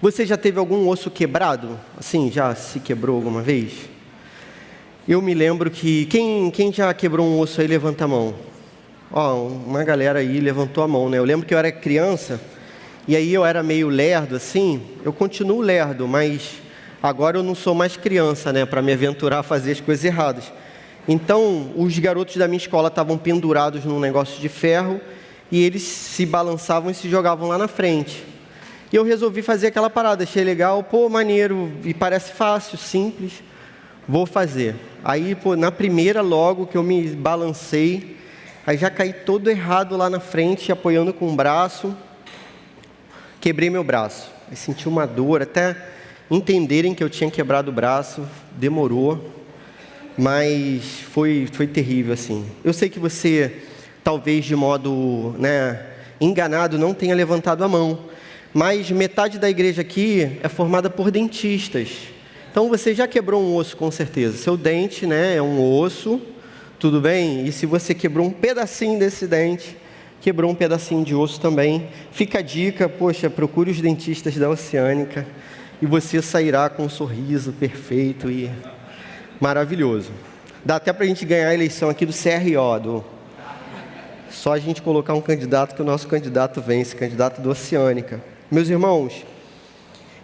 Você já teve algum osso quebrado? Assim, já se quebrou alguma vez? Eu me lembro que... Quem já quebrou um osso aí, levanta a mão. Ó, uma galera aí levantou a mão, né? Eu lembro que eu era criança, e aí eu era meio lerdo, assim. Eu continuo lerdo, mas agora eu não sou mais criança, né? Para me aventurar a fazer as coisas erradas. Então, os garotos da minha escola estavam pendurados num negócio de ferro, e eles se balançavam e se jogavam lá na frente. E eu resolvi fazer aquela parada, achei legal, pô, maneiro, e parece fácil, simples, vou fazer. Aí, pô, na primeira logo que eu me balancei, aí já caí todo errado lá na frente, apoiando com o braço, quebrei meu braço. Aí senti uma dor, até entenderem que eu tinha quebrado o braço, demorou, mas foi terrível, assim. Eu sei que você, talvez de modo, enganado, não tenha levantado a mão, mas metade da igreja aqui é formada por dentistas. Então você já quebrou um osso com certeza. Seu dente, é um osso, tudo bem? E se você quebrou um pedacinho desse dente, quebrou um pedacinho de osso também. Fica a dica, poxa, procure os dentistas da Oceânica e você sairá com um sorriso perfeito e maravilhoso. Dá até para a gente ganhar a eleição aqui do CRO, só a gente colocar um candidato que o nosso candidato vence, candidato da Oceânica. Meus irmãos,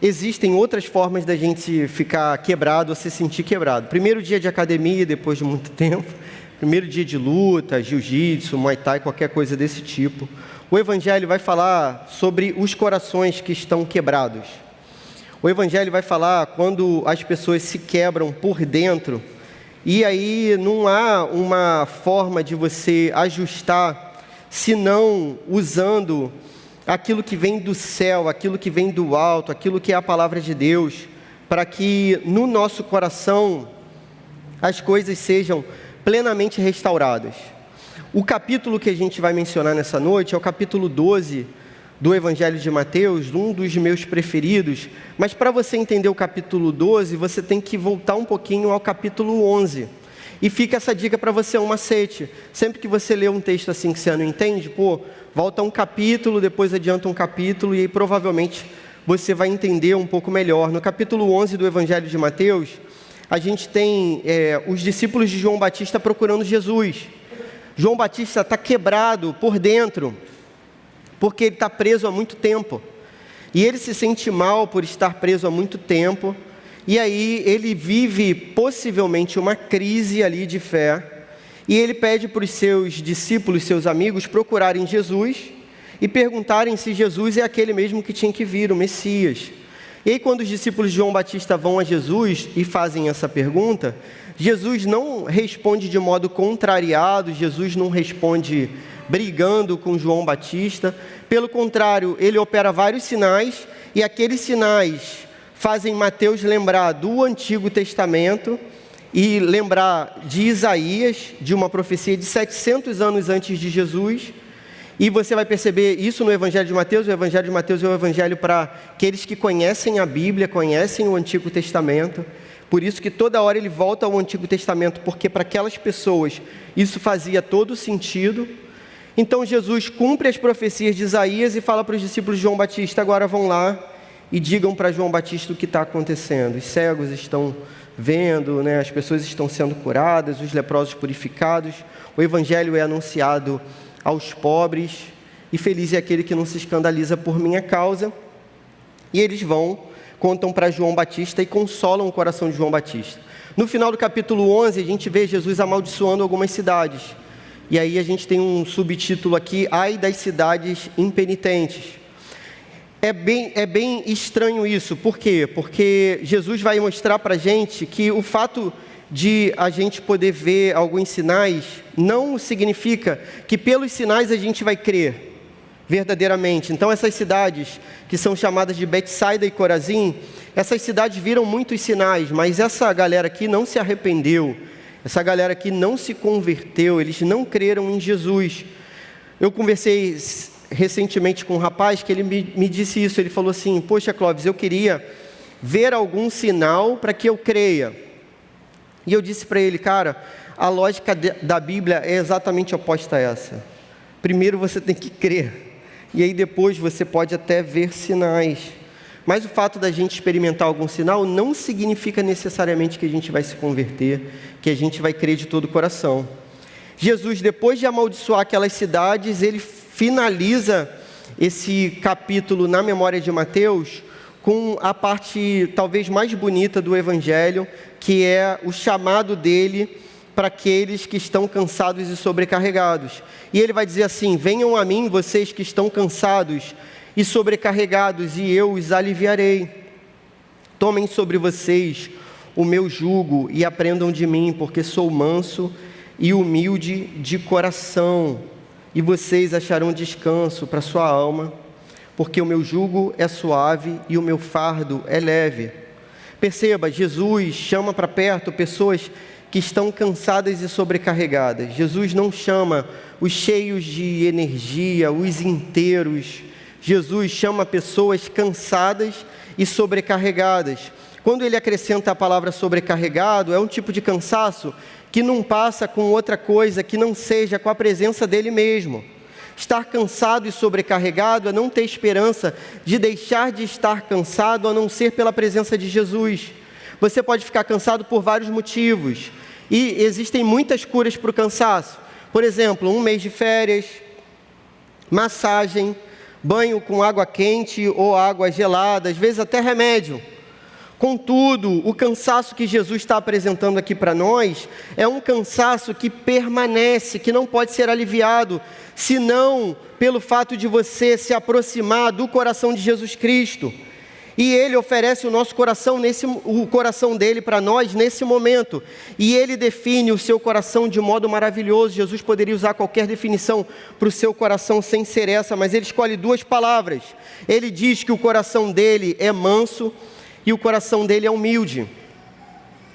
existem outras formas da gente ficar quebrado ou se sentir quebrado. Primeiro dia de academia, depois de muito tempo. Primeiro dia de luta, jiu-jitsu, muay thai, qualquer coisa desse tipo. O Evangelho vai falar sobre os corações que estão quebrados. O Evangelho vai falar quando as pessoas se quebram por dentro. E aí não há uma forma de você ajustar, senão usando aquilo que vem do céu, aquilo que vem do alto, aquilo que é a palavra de Deus, para que no nosso coração as coisas sejam plenamente restauradas. O capítulo que a gente vai mencionar nessa noite é o capítulo 12 do Evangelho de Mateus, um dos meus preferidos, mas para você entender o capítulo 12, você tem que voltar um pouquinho ao capítulo 11. E fica essa dica para você, um macete. Sempre que você lê um texto assim que você não entende, volta um capítulo, depois adianta um capítulo, e aí provavelmente você vai entender um pouco melhor. No capítulo 11 do Evangelho de Mateus, a gente tem os discípulos de João Batista procurando Jesus. João Batista está quebrado por dentro, porque ele está preso há muito tempo. E ele se sente mal por estar preso há muito tempo. E aí ele vive possivelmente uma crise ali de fé. E ele pede para os seus discípulos, seus amigos, procurarem Jesus e perguntarem se Jesus é aquele mesmo que tinha que vir, o Messias. E aí quando os discípulos de João Batista vão a Jesus e fazem essa pergunta, Jesus não responde de modo contrariado, Jesus não responde brigando com João Batista. Pelo contrário, ele opera vários sinais, e aqueles sinais fazem Mateus lembrar do Antigo Testamento e lembrar de Isaías, de uma profecia de 700 anos antes de Jesus. E você vai perceber isso no Evangelho de Mateus. O Evangelho de Mateus é o Evangelho para aqueles que conhecem a Bíblia, conhecem o Antigo Testamento. Por isso que toda hora ele volta ao Antigo Testamento, porque para aquelas pessoas isso fazia todo sentido. Então Jesus cumpre as profecias de Isaías e fala para os discípulos de João Batista: agora vão lá e digam para João Batista o que está acontecendo. Os cegos estão vendo, as pessoas estão sendo curadas, os leprosos purificados, o Evangelho é anunciado aos pobres, e feliz é aquele que não se escandaliza por minha causa. E eles vão, contam para João Batista e consolam o coração de João Batista. No final do capítulo 11, a gente vê Jesus amaldiçoando algumas cidades. E aí a gente tem um subtítulo aqui: ai das cidades impenitentes. É bem estranho isso. Por quê? Porque Jesus vai mostrar para a gente que o fato de a gente poder ver alguns sinais não significa que pelos sinais a gente vai crer verdadeiramente. Então essas cidades que são chamadas de Betsaida e Corazim, essas cidades viram muitos sinais, mas essa galera aqui não se arrependeu, essa galera aqui não se converteu, eles não creram em Jesus. Eu conversei recentemente com um rapaz que ele me disse isso. Ele falou assim: poxa, Clóvis, eu queria ver algum sinal para que eu creia. E eu disse para ele: cara, a lógica da Bíblia é exatamente oposta a essa. Primeiro você tem que crer, e aí depois você pode até ver sinais. Mas o fato da gente experimentar algum sinal não significa necessariamente que a gente vai se converter, que a gente vai crer de todo o coração. Jesus, depois de amaldiçoar aquelas cidades, ele finaliza esse capítulo na memória de Mateus com a parte talvez mais bonita do Evangelho, que é o chamado dele para aqueles que estão cansados e sobrecarregados. E ele vai dizer assim: venham a mim, vocês que estão cansados e sobrecarregados, e eu os aliviarei. Tomem sobre vocês o meu jugo e aprendam de mim, porque sou manso e humilde de coração, e vocês acharão descanso para sua alma, porque o meu jugo é suave e o meu fardo é leve. Perceba, Jesus chama para perto pessoas que estão cansadas e sobrecarregadas. Jesus não chama os cheios de energia, os inteiros. Jesus chama pessoas cansadas e sobrecarregadas. Quando ele acrescenta a palavra sobrecarregado, é um tipo de cansaço que não passa com outra coisa que não seja com a presença dele mesmo. Estar cansado e sobrecarregado é não ter esperança de deixar de estar cansado, a não ser pela presença de Jesus. Você pode ficar cansado por vários motivos, e existem muitas curas para o cansaço. Por exemplo, 1 mês de férias, massagem, banho com água quente ou água gelada, às vezes até remédio. Contudo, o cansaço que Jesus está apresentando aqui para nós é um cansaço que permanece, que não pode ser aliviado, senão pelo fato de você se aproximar do coração de Jesus Cristo. E Ele oferece o nosso coração, o coração dele para nós nesse momento. E Ele define o seu coração de modo maravilhoso. Jesus poderia usar qualquer definição para o seu coração sem ser essa, mas Ele escolhe duas palavras. Ele diz que o coração dele é manso e o coração dele é humilde.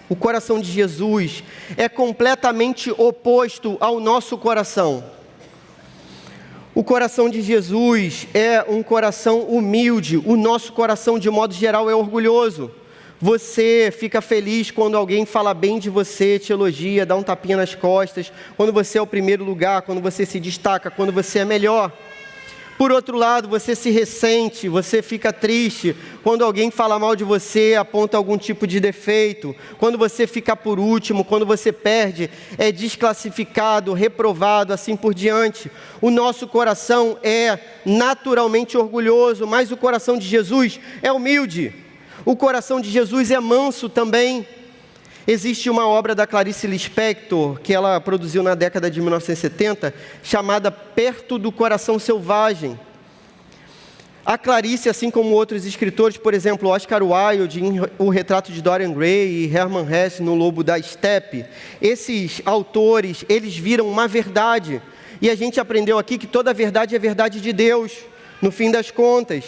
O coração de Jesus é completamente oposto ao nosso coração. O coração de Jesus é um coração humilde. O nosso coração, de modo geral, é orgulhoso. Você fica feliz quando alguém fala bem de você, te elogia, dá um tapinha nas costas, quando você é o primeiro lugar, quando você se destaca, quando você é melhor. Por outro lado, você se ressente, você fica triste quando alguém fala mal de você, aponta algum tipo de defeito. Quando você fica por último, quando você perde, é desclassificado, reprovado, assim por diante. O nosso coração é naturalmente orgulhoso, mas o coração de Jesus é humilde. O coração de Jesus é manso também. Existe uma obra da Clarice Lispector, que ela produziu na década de 1970, chamada Perto do Coração Selvagem. A Clarice, assim como outros escritores, por exemplo, Oscar Wilde, em O Retrato de Dorian Gray, e Hermann Hesse, no Lobo da Estepe, esses autores, eles viram uma verdade. E a gente aprendeu aqui que toda verdade é verdade de Deus. No fim das contas,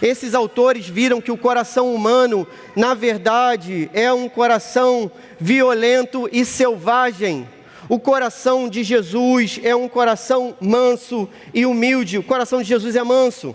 esses autores viram que o coração humano, na verdade, é um coração violento e selvagem. O coração de Jesus é um coração manso e humilde. O coração de Jesus é manso.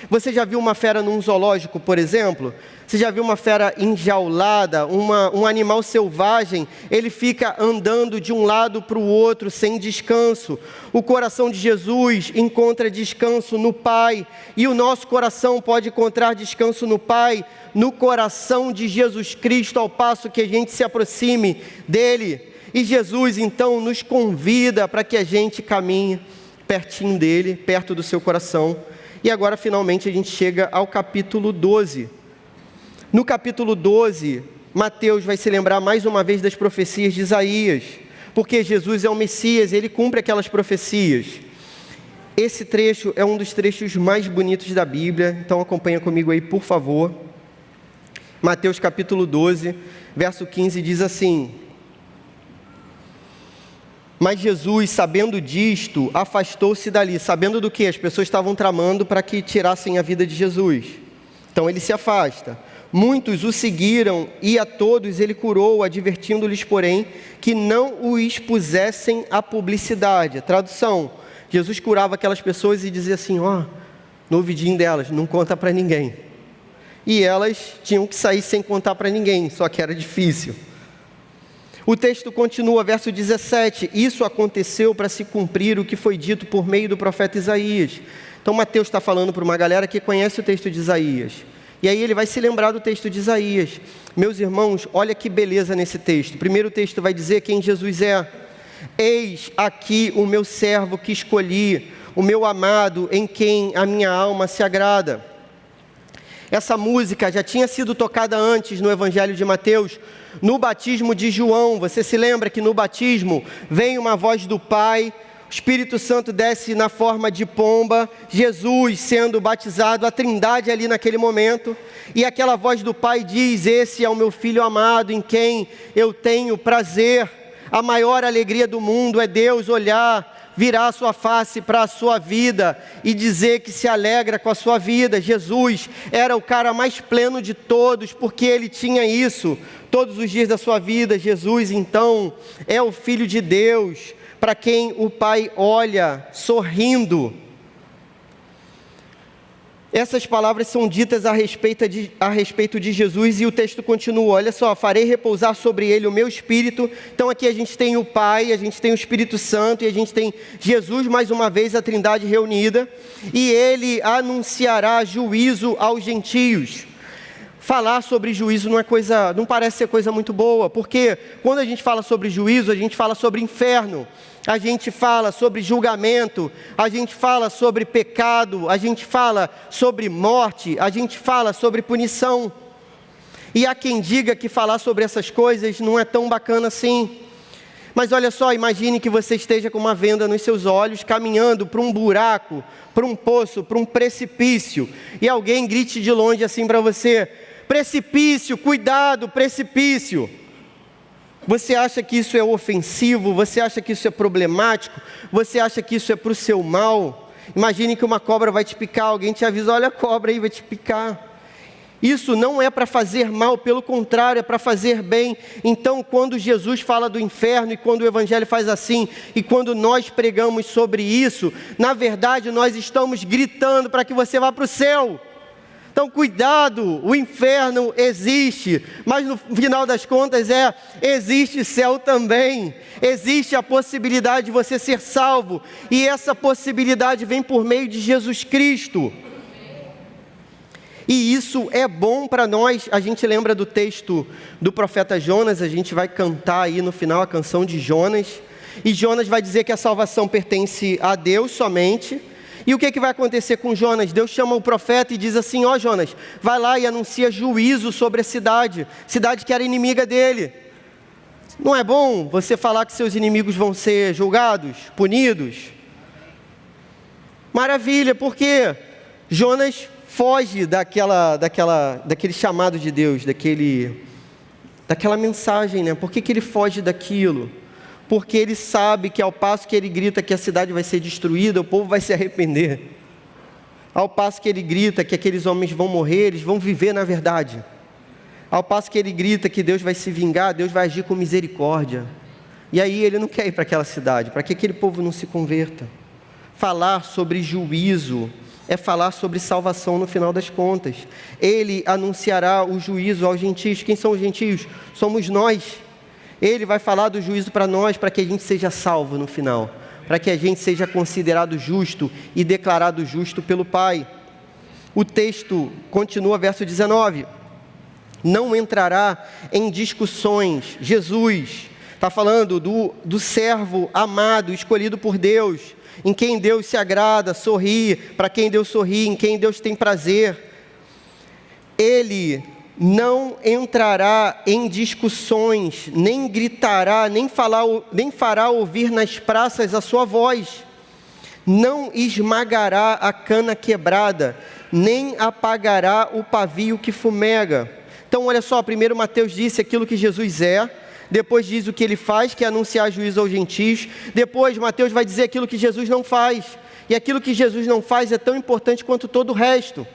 Você já viu uma fera num zoológico, por exemplo? Você já viu uma fera enjaulada, um animal selvagem? Ele fica andando de um lado para o outro sem descanso. O coração de Jesus encontra descanso no Pai. E o nosso coração pode encontrar descanso no Pai, no coração de Jesus Cristo, ao passo que a gente se aproxime dEle. E Jesus, então, nos convida para que a gente caminhe pertinho dEle, perto do seu coração. E agora, finalmente, a gente chega ao capítulo 12. No capítulo 12, Mateus vai se lembrar mais uma vez das profecias de Isaías, porque Jesus é o Messias, ele cumpre aquelas profecias. Esse trecho é um dos trechos mais bonitos da Bíblia, então acompanha comigo aí, por favor. Mateus capítulo 12, verso 15 diz assim: mas Jesus, sabendo disto, afastou-se dali. Sabendo do que? As pessoas estavam tramando para que tirassem a vida de Jesus. Então ele se afasta. Muitos o seguiram e a todos ele curou, advertindo-lhes, porém, que não o expusessem à publicidade. A tradução: Jesus curava aquelas pessoas e dizia assim, no ouvidinho delas, não conta para ninguém. E elas tinham que sair sem contar para ninguém, só que era difícil. O texto continua, verso 17, isso aconteceu para se cumprir o que foi dito por meio do profeta Isaías. Então Mateus está falando para uma galera que conhece o texto de Isaías, E aí ele vai se lembrar do texto de Isaías. Meus irmãos, olha que beleza nesse texto. Primeiro o texto vai dizer quem Jesus é. Eis aqui o meu servo que escolhi, o meu amado em quem a minha alma se agrada. Essa música já tinha sido tocada antes no Evangelho de Mateus, no batismo de João. Você se lembra que no batismo vem uma voz do Pai, o Espírito Santo desce na forma de pomba, Jesus sendo batizado, a Trindade ali naquele momento, e aquela voz do Pai diz: esse é o meu Filho amado em quem eu tenho prazer. A maior alegria do mundo é Deus olhar, virar a sua face para a sua vida e dizer que se alegra com a sua vida. Jesus era o cara mais pleno de todos, porque ele tinha isso todos os dias da sua vida. Jesus, então, é o Filho de Deus, para quem o Pai olha sorrindo. Essas palavras são ditas a respeito de Jesus, e o texto continua, olha só: farei repousar sobre ele o meu Espírito. Então aqui a gente tem o Pai, a gente tem o Espírito Santo, e a gente tem Jesus, mais uma vez, a Trindade reunida, e ele anunciará juízo aos gentios. Falar sobre juízo não parece ser coisa muito boa, porque quando a gente fala sobre juízo, a gente fala sobre inferno, a gente fala sobre julgamento, a gente fala sobre pecado, a gente fala sobre morte, a gente fala sobre punição. E há quem diga que falar sobre essas coisas não é tão bacana assim. Mas olha só, imagine que você esteja com uma venda nos seus olhos, caminhando para um buraco, para um poço, para um precipício, e alguém grite de longe assim para você: precipício, cuidado, precipício. Você acha que isso é ofensivo? Você acha que isso é problemático? Você acha que isso é para o seu mal? Imagine que uma cobra vai te picar, alguém te avisa: olha a cobra aí, vai te picar. Isso não é para fazer mal, pelo contrário, é para fazer bem. Então, quando Jesus fala do inferno, e quando o Evangelho faz assim, e quando nós pregamos sobre isso, na verdade nós estamos gritando para que você vá para o céu. Então cuidado, o inferno existe, mas no final das contas existe céu também, existe a possibilidade de você ser salvo, e essa possibilidade vem por meio de Jesus Cristo, e isso é bom para nós. A gente lembra do texto do profeta Jonas, a gente vai cantar aí no final a canção de Jonas, e Jonas vai dizer que a salvação pertence a Deus somente. E o que vai acontecer com Jonas? Deus chama o profeta e diz assim: ó Jonas, vai lá e anuncia juízo sobre a cidade que era inimiga dele. Não é bom você falar que seus inimigos vão ser julgados, punidos? Maravilha, porque Jonas foge daquele chamado de Deus, daquela mensagem, né? Por que ele foge daquilo? Porque ele sabe que ao passo que ele grita que a cidade vai ser destruída, o povo vai se arrepender. Ao passo que ele grita que aqueles homens vão morrer, eles vão viver na verdade. Ao passo que ele grita que Deus vai se vingar, Deus vai agir com misericórdia. E aí ele não quer ir para aquela cidade, para que aquele povo não se converta. Falar sobre juízo é falar sobre salvação no final das contas. Ele anunciará o juízo aos gentios. Quem são os gentios? Somos nós. Ele vai falar do juízo para nós, para que a gente seja salvo no final, para que a gente seja considerado justo e declarado justo pelo Pai. O texto continua, verso 19: não entrará em discussões. Jesus está falando do servo amado, escolhido por Deus, em quem Deus se agrada, sorri, para quem Deus sorri, em quem Deus tem prazer. Ele não entrará em discussões, nem gritará, nem fará ouvir nas praças a sua voz. Não esmagará a cana quebrada, nem apagará o pavio que fumega. Então olha só, primeiro Mateus disse aquilo que Jesus é, depois diz o que ele faz, que é anunciar juízo aos gentios. Depois Mateus vai dizer aquilo que Jesus não faz, e aquilo que Jesus não faz é tão importante quanto todo o resto.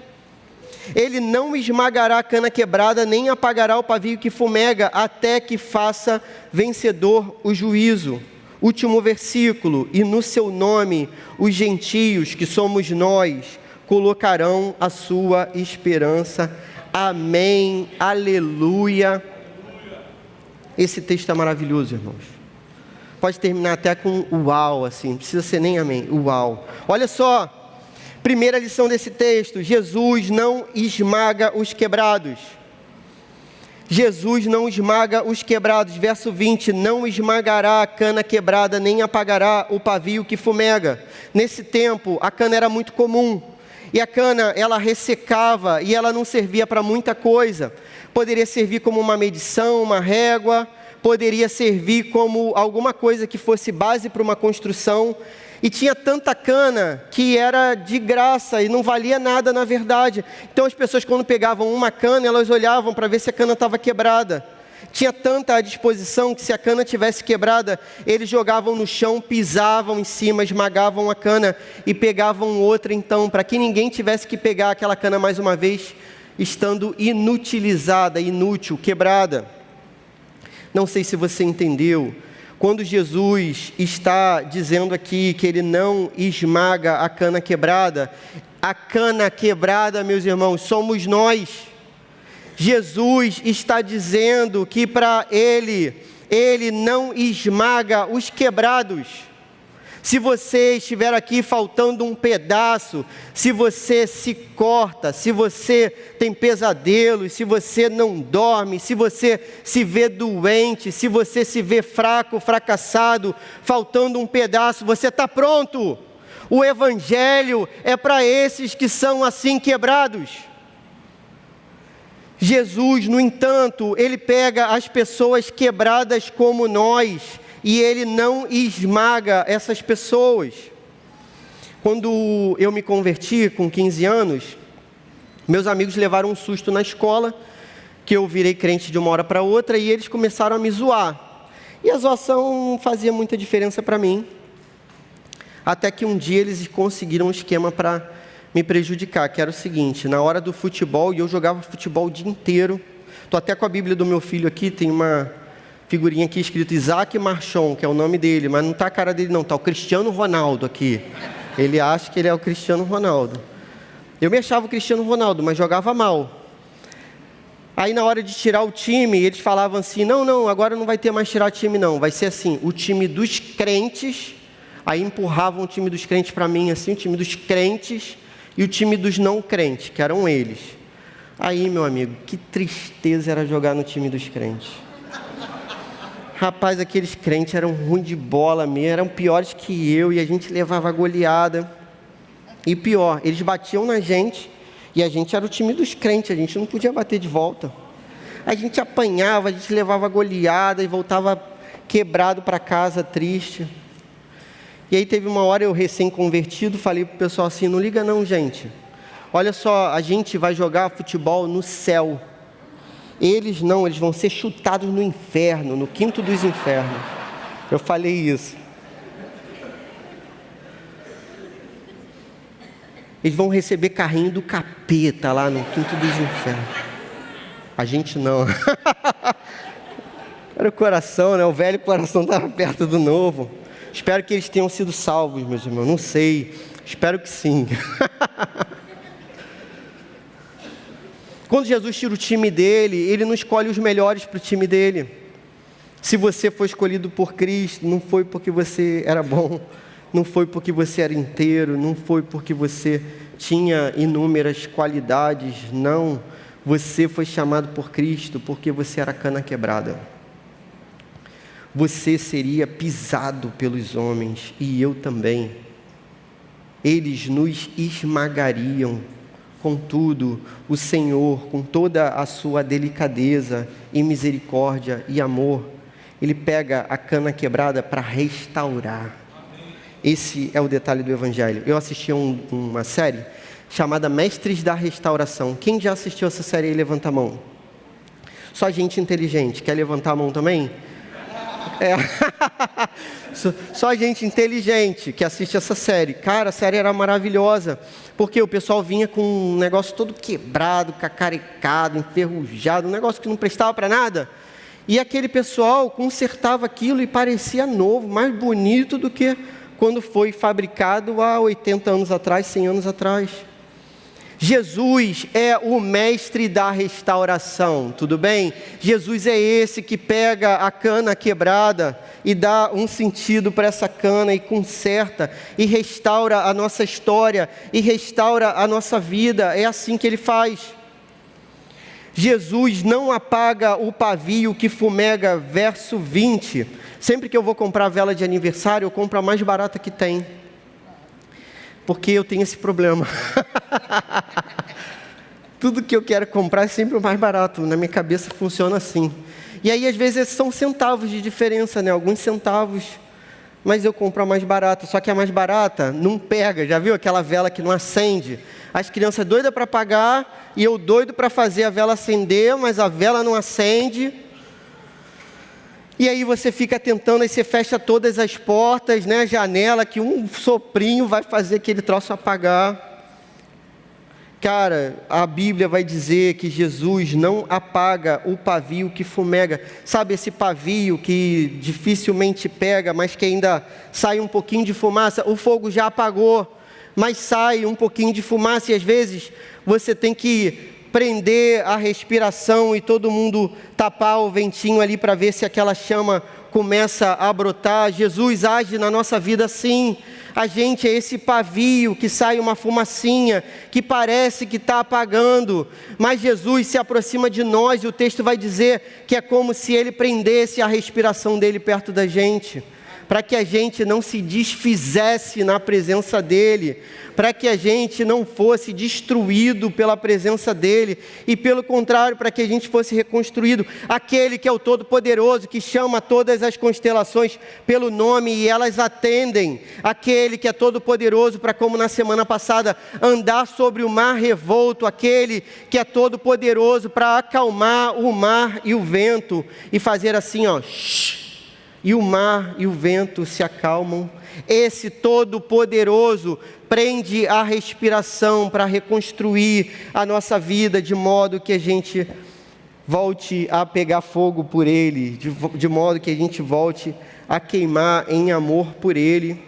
Ele não esmagará a cana quebrada, nem apagará o pavio que fumega, até que faça vencedor o juízo. Último versículo: e no seu nome os gentios, que somos nós, colocarão a sua esperança. Amém, aleluia. Esse texto é maravilhoso, irmãos. Pode terminar até com uau, assim, não precisa ser nem amém, uau. Olha só, Primeira lição desse texto: Jesus não esmaga os quebrados. Jesus não esmaga os quebrados. Verso 20: não esmagará a cana quebrada, nem apagará o pavio que fumega. Nesse tempo, a cana era muito comum. E a cana, ela ressecava e ela não servia para muita coisa. Poderia servir como uma medição, uma régua, poderia servir como alguma coisa que fosse base para uma construção. E tinha tanta cana que era de graça e não valia nada na verdade. Então as pessoas, quando pegavam uma cana, elas olhavam para ver se a cana estava quebrada. Tinha tanta à disposição que, se a cana tivesse quebrada, eles jogavam no chão, pisavam em cima, esmagavam a cana e pegavam outra, então, para que ninguém tivesse que pegar aquela cana mais uma vez, estando inutilizada, inútil, quebrada. Não sei se você entendeu. Quando Jesus está dizendo aqui que Ele não esmaga a cana quebrada, meus irmãos, somos nós. Jesus está dizendo que para Ele não esmaga os quebrados. Se você estiver aqui faltando um pedaço, se você se corta, se você tem pesadelos, se você não dorme, se você se vê doente, se você se vê fraco, fracassado, faltando um pedaço, você está pronto. O Evangelho é para esses que são assim quebrados. Jesus, no entanto, Ele pega as pessoas quebradas como nós e Ele não esmaga essas pessoas. Quando eu me converti com 15 anos, meus amigos levaram um susto na escola, que eu virei crente de uma hora para outra, e eles começaram a me zoar. E a zoação não fazia muita diferença para mim, até que um dia eles conseguiram um esquema para me prejudicar, que era o seguinte: na hora do futebol, e eu jogava futebol o dia inteiro, estou até com a Bíblia do meu filho aqui, tem uma figurinha aqui escrito Isaac Marchon, que é o nome dele, mas não está a cara dele não, está o Cristiano Ronaldo aqui. Ele acha que ele é o Cristiano Ronaldo. Eu me achava o Cristiano Ronaldo, mas jogava mal. Aí na hora de tirar o time, eles falavam assim: não, agora não vai ter mais tirar time não, vai ser assim, o time dos crentes. Aí empurravam o time dos crentes para mim, assim, o time dos crentes e o time dos não crentes, que eram eles. Aí, meu amigo, que tristeza era jogar no time dos crentes. Rapaz, aqueles crentes eram ruins de bola mesmo, eram piores que eu, e a gente levava goleada. E pior, eles batiam na gente, e a gente era o time dos crentes, a gente não podia bater de volta. A gente apanhava, a gente levava goleada e voltava quebrado para casa, triste. E aí teve uma hora, eu recém-convertido, falei pro pessoal assim: não liga não, gente. Olha só, a gente vai jogar futebol no céu. Eles não, eles vão ser chutados no inferno, no quinto dos infernos. Eu falei isso. Eles vão receber carrinho do capeta lá no quinto dos infernos. A gente não. Era o coração, né? O velho coração estava perto do novo. Espero que eles tenham sido salvos, meus irmãos. Não sei. Espero que sim. Quando Jesus tira o time dele, Ele não escolhe os melhores para o time dele. Se você foi escolhido por Cristo, não foi porque você era bom, não foi porque você era inteiro, não foi porque você tinha inúmeras qualidades, não. Você foi chamado por Cristo porque você era cana quebrada. Você seria pisado pelos homens, e eu também. Eles nos esmagariam. Contudo, o Senhor, com toda a sua delicadeza e misericórdia e amor, Ele pega a cana quebrada para restaurar. Esse é o detalhe do Evangelho. Eu assisti a uma série chamada Mestres da Restauração. Quem já assistiu essa série aí, levanta a mão. Só gente inteligente. Quer levantar a mão também? É. Só gente inteligente que assiste essa série. Cara, a série era maravilhosa, porque o pessoal vinha com um negócio todo quebrado, cacarecado, enferrujado, um negócio que não prestava para nada, e aquele pessoal consertava aquilo e parecia novo, mais bonito do que quando foi fabricado há 80 anos atrás, 100 anos atrás. Jesus é o mestre da restauração, tudo bem? Jesus é esse que pega a cana quebrada e dá um sentido para essa cana e conserta e restaura a nossa história e restaura a nossa vida. É assim que Ele faz. Jesus não apaga o pavio que fumega, verso 20. Sempre que eu vou comprar vela de aniversário, eu compro a mais barata que tem. Porque eu tenho esse problema. Tudo que eu quero comprar é sempre o mais barato. Na minha cabeça funciona assim. E aí, às vezes, são centavos de diferença, né? Alguns centavos. Mas eu compro a mais barata. Só que a mais barata não pega. Já viu aquela vela que não acende? As crianças doidas para pagar e eu doido para fazer a vela acender, mas a vela não acende. E aí você fica tentando, aí você fecha todas as portas, né, a janela, que um soprinho vai fazer aquele troço apagar. Cara, a Bíblia vai dizer que Jesus não apaga o pavio que fumega. Sabe esse pavio que dificilmente pega, mas que ainda sai um pouquinho de fumaça? O fogo já apagou, mas sai um pouquinho de fumaça e às vezes você tem que prender a respiração e todo mundo tapar o ventinho ali para ver se aquela chama começa a brotar. Jesus age na nossa vida assim. A gente é esse pavio que sai uma fumacinha, que parece que está apagando, mas Jesus se aproxima de nós e o texto vai dizer que é como se Ele prendesse a respiração dEle perto da gente, para que a gente não se desfizesse na presença dEle, para que a gente não fosse destruído pela presença dEle, e pelo contrário, para que a gente fosse reconstruído. Aquele que é o Todo-Poderoso, que chama todas as constelações pelo nome e elas atendem. Aquele que é Todo-Poderoso para, como na semana passada, andar sobre o mar revolto. Aquele que é Todo-Poderoso para acalmar o mar e o vento e fazer assim, ó, e o mar e o vento se acalmam. Esse Todo-Poderoso prende a respiração para reconstruir a nossa vida, de modo que a gente volte a pegar fogo por Ele, de modo que a gente volte a queimar em amor por Ele.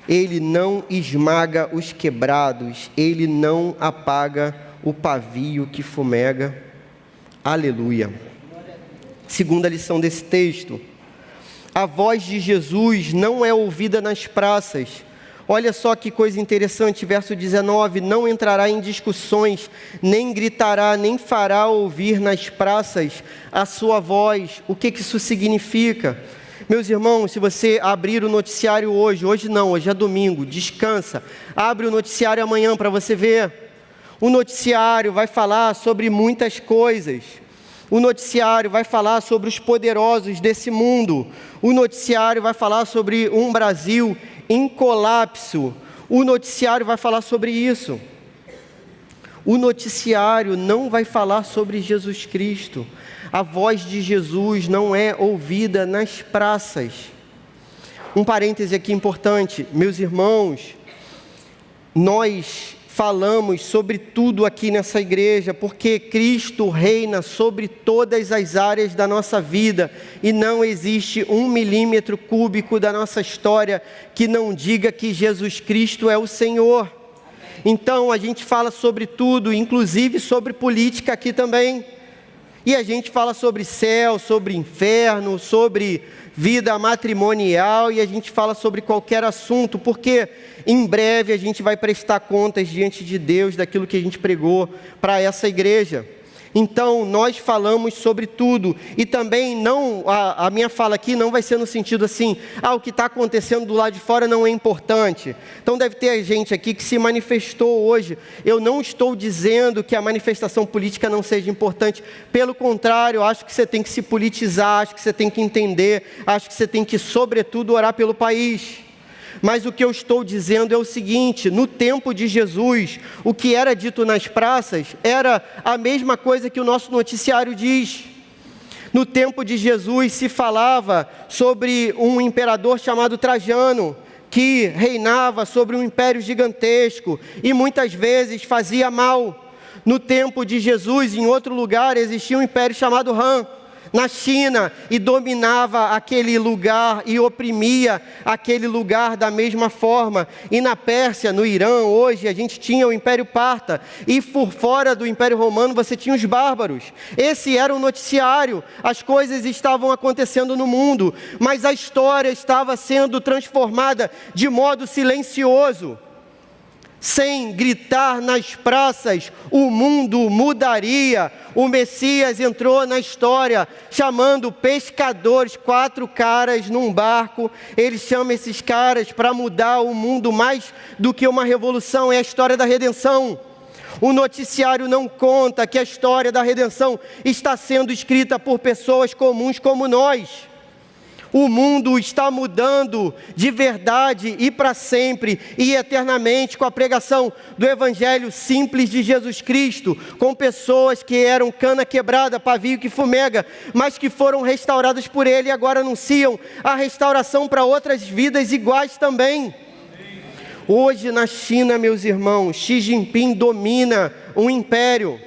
Ele não esmaga os quebrados, Ele não apaga o pavio que fumega. Aleluia. Segunda lição desse texto: a voz de Jesus não é ouvida nas praças. Olha só que coisa interessante, verso 19: não entrará em discussões, nem gritará, nem fará ouvir nas praças a sua voz. O que isso significa? Meus irmãos, se você abrir o noticiário hoje não, hoje é domingo, descansa, abre o noticiário amanhã para você ver. O noticiário vai falar sobre muitas coisas. O noticiário vai falar sobre os poderosos desse mundo. O noticiário vai falar sobre um Brasil em colapso. O noticiário vai falar sobre isso. O noticiário não vai falar sobre Jesus Cristo. A voz de Jesus não é ouvida nas praças. Um parêntese aqui importante, meus irmãos, nós falamos sobre tudo aqui nessa igreja, porque Cristo reina sobre todas as áreas da nossa vida, e não existe 1 milímetro cúbico da nossa história que não diga que Jesus Cristo é o Senhor. Então a gente fala sobre tudo, inclusive sobre política aqui também, e a gente fala sobre céu, sobre inferno, sobre vida matrimonial, e a gente fala sobre qualquer assunto, porque em breve a gente vai prestar contas diante de Deus daquilo que a gente pregou para essa igreja. Então nós falamos sobre tudo, e também não, a minha fala aqui não vai ser no sentido assim, o que está acontecendo do lado de fora não é importante. Então deve ter gente aqui que se manifestou hoje. Eu não estou dizendo que a manifestação política não seja importante, pelo contrário, acho que você tem que se politizar, acho que você tem que entender, acho que você tem que sobretudo orar pelo país. Mas o que eu estou dizendo é o seguinte: no tempo de Jesus, o que era dito nas praças era a mesma coisa que o nosso noticiário diz. No tempo de Jesus se falava sobre um imperador chamado Trajano, que reinava sobre um império gigantesco e muitas vezes fazia mal. No tempo de Jesus, em outro lugar, existia um império chamado Ram. na China e dominava aquele lugar e oprimia aquele lugar da mesma forma. E na Pérsia, no Irã, hoje a gente tinha o Império Parta, e por fora do Império Romano você tinha os bárbaros. Esse era o noticiário, as coisas estavam acontecendo no mundo, mas a história estava sendo transformada de modo silencioso. Sem gritar nas praças, o mundo mudaria. O Messias entrou na história, chamando pescadores, 4 caras num barco. Ele chama esses caras para mudar o mundo mais do que uma revolução, é a história da redenção. O noticiário não conta que a história da redenção está sendo escrita por pessoas comuns como nós. O mundo está mudando de verdade e para sempre e eternamente com a pregação do Evangelho simples de Jesus Cristo, com pessoas que eram cana quebrada, pavio que fumega, mas que foram restauradas por Ele e agora anunciam a restauração para outras vidas iguais também. Hoje na China, meus irmãos, Xi Jinping domina um império.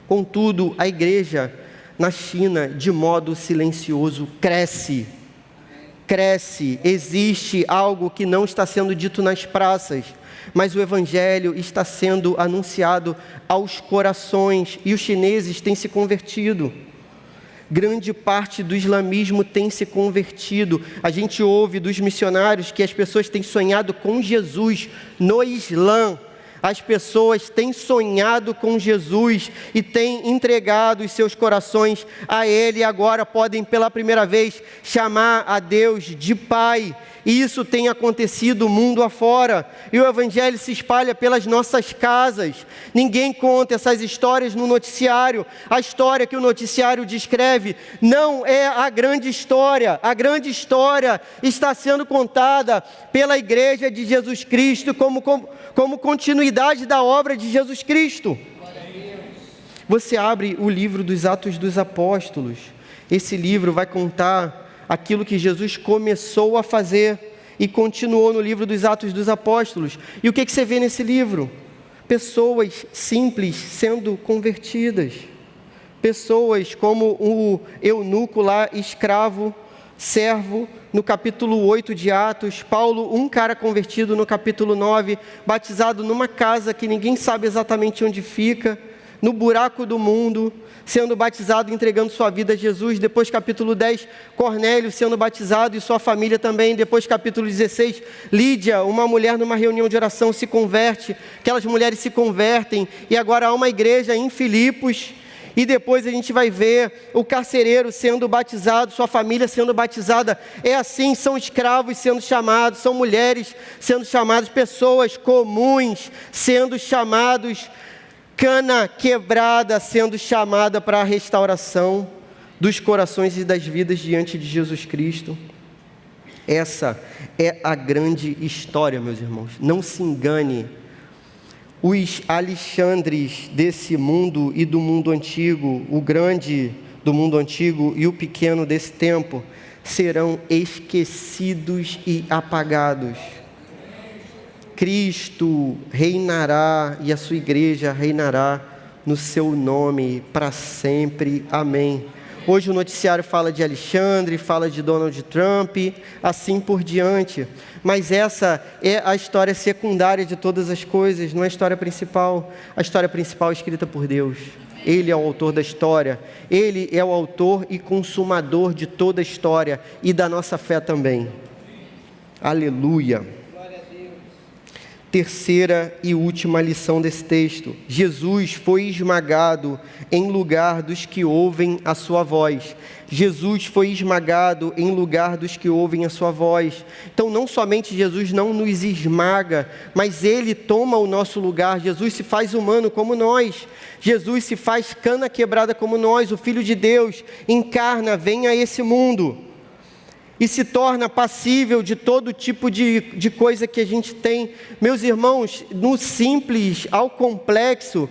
Contudo, a igreja na China, de modo silencioso, cresce. Existe algo que não está sendo dito nas praças, mas o Evangelho está sendo anunciado aos corações, e os chineses têm se convertido. Grande parte do islamismo tem se convertido. A gente ouve dos missionários que as pessoas têm sonhado com Jesus no Islã. As pessoas têm sonhado com Jesus e têm entregado os seus corações a Ele, e agora podem pela primeira vez chamar a Deus de Pai. E isso tem acontecido mundo afora, e o Evangelho se espalha pelas nossas casas. Ninguém conta essas histórias no noticiário. A história que o noticiário descreve não é a grande história. A grande história está sendo contada pela Igreja de Jesus Cristo como continuidade da obra de Jesus Cristo. Você abre o livro dos Atos dos Apóstolos. Esse livro vai contar aquilo que Jesus começou a fazer e continuou no livro dos Atos dos Apóstolos. E o que você vê nesse livro? Pessoas simples sendo convertidas. Pessoas como o eunuco lá, escravo, servo, no capítulo 8 de Atos. Paulo, um cara convertido no capítulo 9, batizado numa casa que ninguém sabe exatamente onde fica, no buraco do mundo, sendo batizado, entregando sua vida a Jesus. Depois capítulo 10, Cornélio sendo batizado e sua família também. Depois capítulo 16, Lídia, uma mulher numa reunião de oração se converte, aquelas mulheres se convertem, e agora há uma igreja em Filipos. E depois a gente vai ver o carcereiro sendo batizado, sua família sendo batizada. É assim, são escravos sendo chamados, são mulheres sendo chamadas, pessoas comuns sendo chamados, cana quebrada sendo chamada para a restauração dos corações e das vidas diante de Jesus Cristo. Essa é a grande história, meus irmãos. Não se engane. Os Alexandres desse mundo e do mundo antigo, o grande do mundo antigo e o pequeno desse tempo, serão esquecidos e apagados. Cristo reinará e a sua igreja reinará no seu nome para sempre. Amém. Hoje o noticiário fala de Alexandre, fala de Donald Trump, assim por diante. Mas essa é a história secundária de todas as coisas, não é a história principal. A história principal é escrita por Deus. Ele é o autor da história. Ele é o autor e consumador de toda a história e da nossa fé também. Aleluia. Terceira e última lição desse texto: Jesus foi esmagado em lugar dos que ouvem a sua voz. Jesus foi esmagado em lugar dos que ouvem a sua voz. Então não somente Jesus não nos esmaga, mas Ele toma o nosso lugar. Jesus se faz humano como nós. Jesus se faz cana quebrada como nós. O Filho de Deus encarna, vem a esse mundo e se torna passível de todo tipo de coisa que a gente tem. Meus irmãos, no simples ao complexo,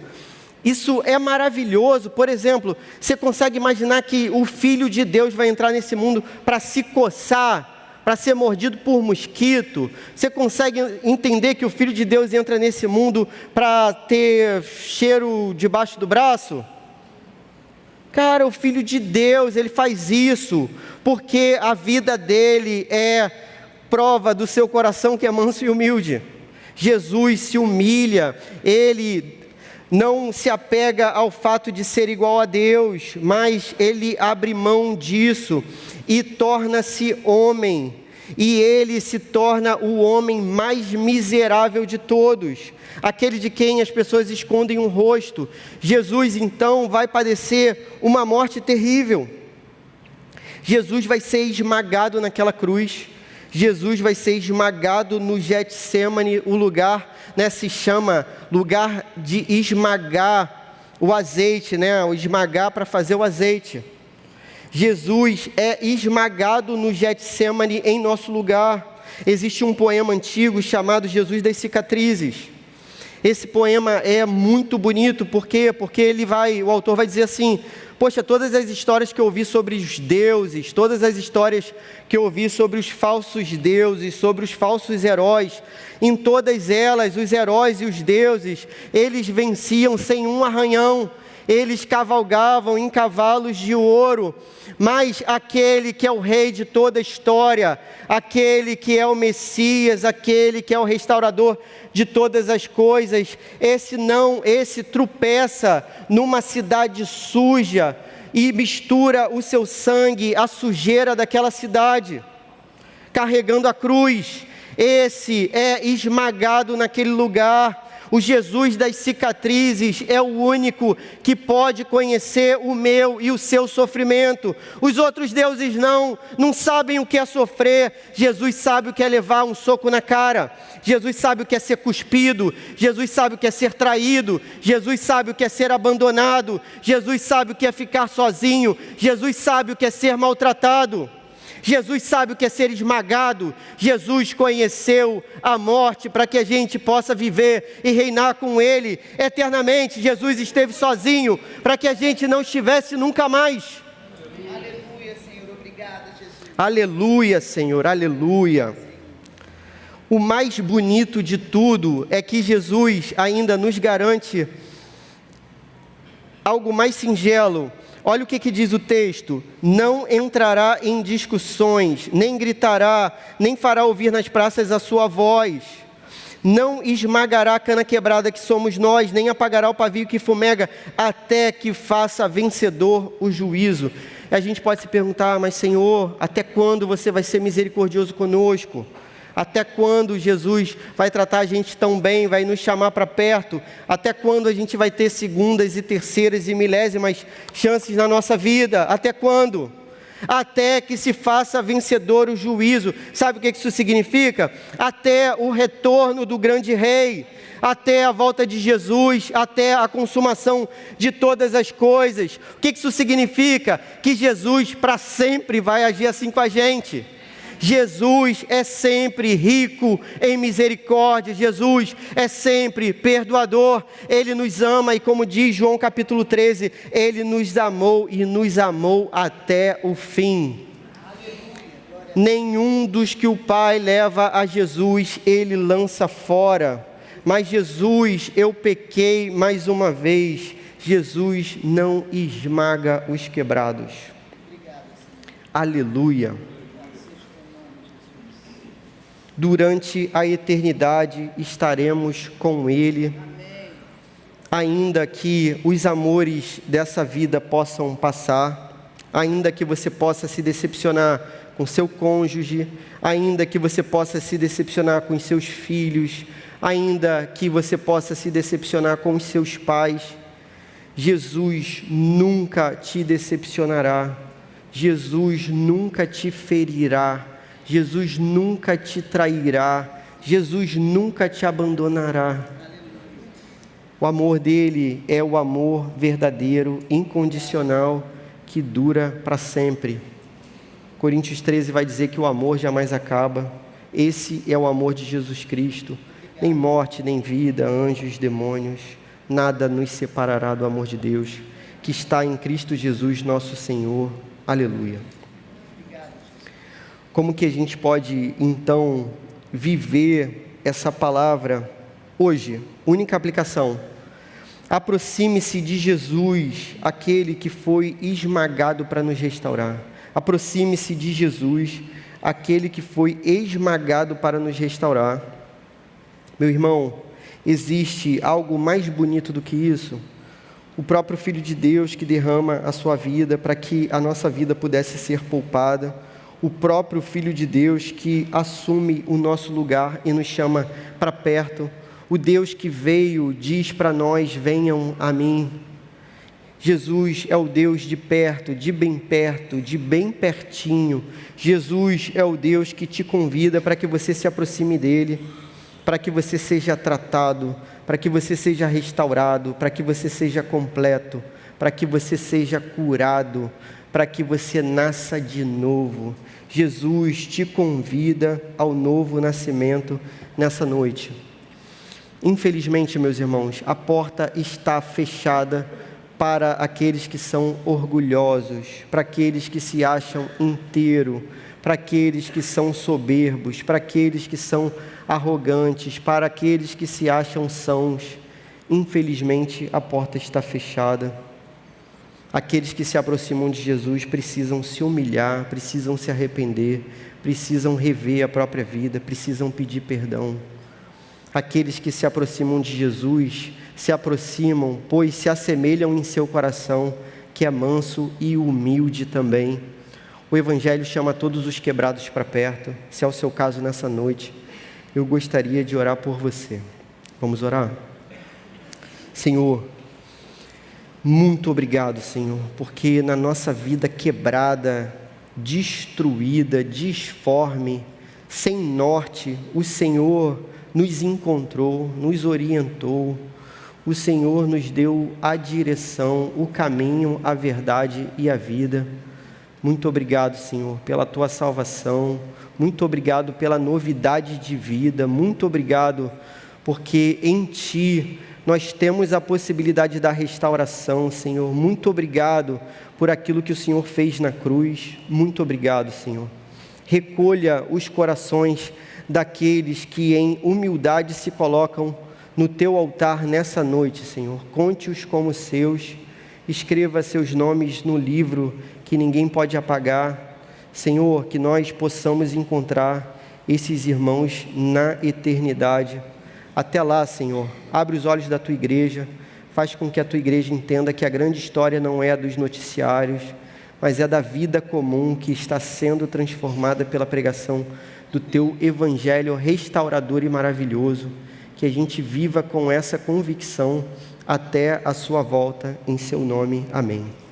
isso é maravilhoso. Por exemplo, você consegue imaginar que o Filho de Deus vai entrar nesse mundo para se coçar, para ser mordido por mosquito? Você consegue entender que o Filho de Deus entra nesse mundo para ter cheiro debaixo do braço? Cara, o Filho de Deus, ele faz isso porque a vida dele é prova do seu coração que é manso e humilde. Jesus se humilha, ele não se apega ao fato de ser igual a Deus, mas ele abre mão disso e torna-se homem. E ele se torna o homem mais miserável de todos, aquele de quem as pessoas escondem o rosto. Jesus então vai padecer uma morte terrível. Jesus vai ser esmagado naquela cruz. Jesus vai ser esmagado no Getsêmani, o lugar, se chama lugar de esmagar o azeite, o esmagar para fazer o azeite. Jesus é esmagado no Getsêmani em nosso lugar. Existe um poema antigo chamado Jesus das Cicatrizes. Esse poema é muito bonito, por quê? Porque o autor vai dizer assim: poxa, todas as histórias que eu ouvi sobre os deuses, todas as histórias que eu ouvi sobre os falsos deuses, sobre os falsos heróis, em todas elas, os heróis e os deuses, eles venciam sem um arranhão, eles cavalgavam em cavalos de ouro, mas aquele que é o rei de toda a história, aquele que é o Messias, aquele que é o restaurador de todas as coisas, esse tropeça numa cidade suja e mistura o seu sangue à sujeira daquela cidade, carregando a cruz. Esse é esmagado naquele lugar. O Jesus das cicatrizes é o único que pode conhecer o meu e o seu sofrimento. Os outros deuses não sabem o que é sofrer. Jesus sabe o que é levar um soco na cara. Jesus sabe o que é ser cuspido. Jesus sabe o que é ser traído. Jesus sabe o que é ser abandonado. Jesus sabe o que é ficar sozinho. Jesus sabe o que é ser maltratado. Jesus sabe o que é ser esmagado. Jesus conheceu a morte para que a gente possa viver e reinar com Ele eternamente. Jesus esteve sozinho para que a gente não estivesse nunca mais. Aleluia, Senhor. Obrigada, Jesus. Aleluia, Senhor. Aleluia. O mais bonito de tudo é que Jesus ainda nos garante algo mais singelo. Olha o que diz o texto: não entrará em discussões, nem gritará, nem fará ouvir nas praças a sua voz, não esmagará a cana quebrada que somos nós, nem apagará o pavio que fumega, até que faça vencedor o juízo. E a gente pode se perguntar: mas Senhor, até quando você vai ser misericordioso conosco? Até quando Jesus vai tratar a gente tão bem, vai nos chamar para perto? Até quando a gente vai ter segundas e terceiras e milésimas chances na nossa vida? Até quando? Até que se faça vencedor o juízo. Sabe o que isso significa? Até o retorno do grande rei, até a volta de Jesus, até a consumação de todas as coisas. O que isso significa? Que Jesus para sempre vai agir assim com a gente. Jesus é sempre rico em misericórdia. Jesus é sempre perdoador. Ele nos ama e, como diz João capítulo 13, Ele nos amou e nos amou até o fim. Nenhum dos que o Pai leva a Jesus, Ele lança fora. Mas Jesus, eu pequei mais uma vez. Jesus não esmaga os quebrados. Aleluia. Durante a eternidade estaremos com Ele, ainda que os amores dessa vida possam passar, ainda que você possa se decepcionar com seu cônjuge, ainda que você possa se decepcionar com os seus filhos, ainda que você possa se decepcionar com os seus pais, Jesus nunca te decepcionará, Jesus nunca te ferirá, Jesus nunca te trairá, Jesus nunca te abandonará. O amor dele é o amor verdadeiro, incondicional, que dura para sempre. Coríntios 13 vai dizer que o amor jamais acaba. Esse é o amor de Jesus Cristo. Nem morte, nem vida, anjos, demônios, nada nos separará do amor de Deus, que está em Cristo Jesus, nosso Senhor. Aleluia. Como que a gente pode, então, viver essa palavra hoje? Única aplicação: Aproxime-se de Jesus, aquele que foi esmagado para nos restaurar. Aproxime-se de Jesus, aquele que foi esmagado para nos restaurar. Meu irmão, existe algo mais bonito do que isso? O próprio Filho de Deus que derrama a sua vida para que a nossa vida pudesse ser poupada. O próprio Filho de Deus que assume o nosso lugar e nos chama para perto. O Deus que veio diz para nós: venham a mim. Jesus é o Deus de perto, de bem pertinho. Jesus é o Deus que te convida para que você se aproxime dele, para que você seja tratado, para que você seja restaurado, para que você seja completo, para que você seja curado, para que você nasça de novo. Jesus te convida ao novo nascimento nessa noite. Infelizmente, meus irmãos, a porta está fechada para aqueles que são orgulhosos, para aqueles que se acham inteiros, para aqueles que são soberbos, para aqueles que são arrogantes, para aqueles que se acham sãos. Infelizmente, a porta está fechada. Aqueles que se aproximam de Jesus precisam se humilhar, precisam se arrepender, precisam rever a própria vida, precisam pedir perdão. Aqueles que se aproximam de Jesus se aproximam, pois se assemelham em seu coração, que é manso e humilde também. O Evangelho chama todos os quebrados para perto. Se é o seu caso nessa noite, eu gostaria de orar por você. Vamos orar? Senhor, muito obrigado, Senhor, porque na nossa vida quebrada, destruída, disforme, sem norte, o Senhor nos encontrou, nos orientou, o Senhor nos deu a direção, o caminho, a verdade e a vida. Muito obrigado, Senhor, pela Tua salvação, muito obrigado pela novidade de vida, muito obrigado porque em Ti nós temos a possibilidade da restauração, Senhor. Muito obrigado por aquilo que o Senhor fez na cruz, muito obrigado, Senhor. Recolha os corações daqueles que em humildade se colocam no Teu altar nessa noite, Senhor. Conte-os como seus, escreva seus nomes no livro que ninguém pode apagar. Senhor, que nós possamos encontrar esses irmãos na eternidade. Até lá, Senhor, abre os olhos da Tua igreja, faz com que a Tua igreja entenda que a grande história não é a dos noticiários, mas é da vida comum que está sendo transformada pela pregação do Teu Evangelho restaurador e maravilhoso. Que a gente viva com essa convicção até a Sua volta, em Seu nome. Amém.